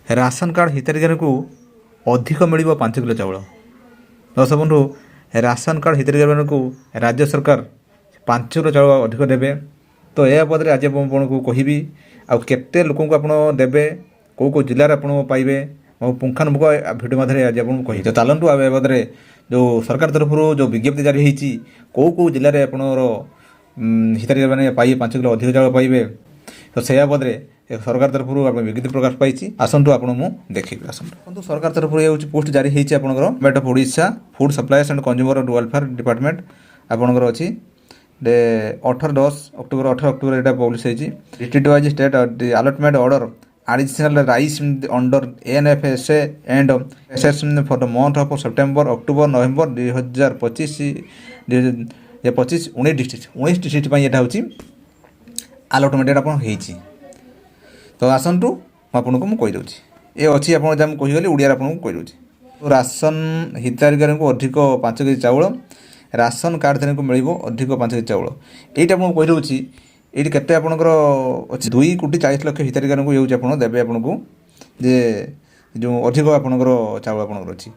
Ration card हिताधिकारी को अधिक मिल 5 kilo चाउल। दर्शक बंधु राशन कार्ड हिताधिकारी को राज्य सरकार 5 किलो चाउल अधिक देवे। तो यह बदले आज आपको कहबी आते लोक देवे कौ जिले आप पाइबे पुंखानुपुख भिडियो माध्यम आज आपको कही। तो चलतु आ बदले जो सरकार तरफ जो विज्ञप्ति जारी होती कौ जिले में आपणर हिताधिकारी मैंने पाइबे 5 किलो अधिक चाउल पाइबे। तो से बदले सरकार तरफ विज्ञप्ति प्रकाश पाई। आसतु आप देखिए आसतु सरकार तरफ ये पोस्ट जारी होती है government of Odisha food supplies and consumer welfare department आपंकर अच्छी 18 अक्टोबर यहाँ पब्लिश होती। District wise state allotment order additional rice under NFSA and assessment for the month of September October November 2025 19 district यहाँ हूँ आलटमेंट होती। तो आसतु आपको मुझे ये अच्छी आपको कहीगली ओडिया आपको कहीदे। तो राशन हिताधिकारी को अधिक 5 केजी चाउल राशन कार्ड को मिल अधिक 5 केजी चाउल ये आपको कहीदे। ये केते आपणकर अच्छी 2,40,00,000 हिताधिकारी को ये आप देवे आपको जे जो अधिक आपणकर चाउल आपणकर अच्छी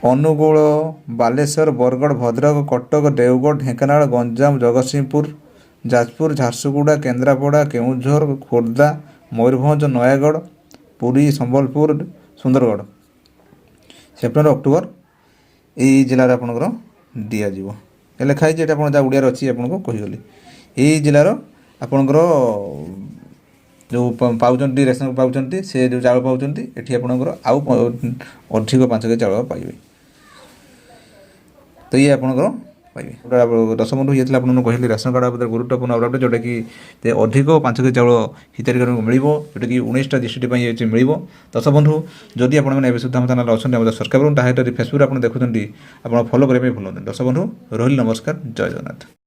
अनुगुल बालेश्वर बरगढ़ भद्रक कटक देवगढ़ ढेंकानाल गंजाम जगतसिंहपुर जाजपुर झारसुगुड़ा केन्द्रापड़ा केउझर खोर्धा मयूरभंज नयागढ़ पुरी संबलपुर सुंदरगढ़ सेप्टेम्बर अक्टोबर यही जिले में आपंकर दिज्व लिखाई आप ओडिया अच्छी आपको कहीगली। यही जिलार आपंकर जो पाँच रेशन पाँच से जो चाउल पाँच ये आपंकर आउ अधिक 5 केजी चाउल पाइबे। तो ये आपंकर पाइबे। दर्शक बंधु ये आपको कहली राशन कार्ड गुरुत्वपूर्ण अपडेट जोटा कि अधिक 5 केजी चाउल हिताधिकारी को मिल जोटा कि 19टा डिस्ट्रिक्ट मिल। दर्शक बंधु जदि आपने सुधा आम चैनल अच्छा सब्सक्राइब करूँ फेसबुक आप देखुं आप फॉलो करने भूलते। दर्शक बंधु रही नमस्कार जय जगन्नाथ।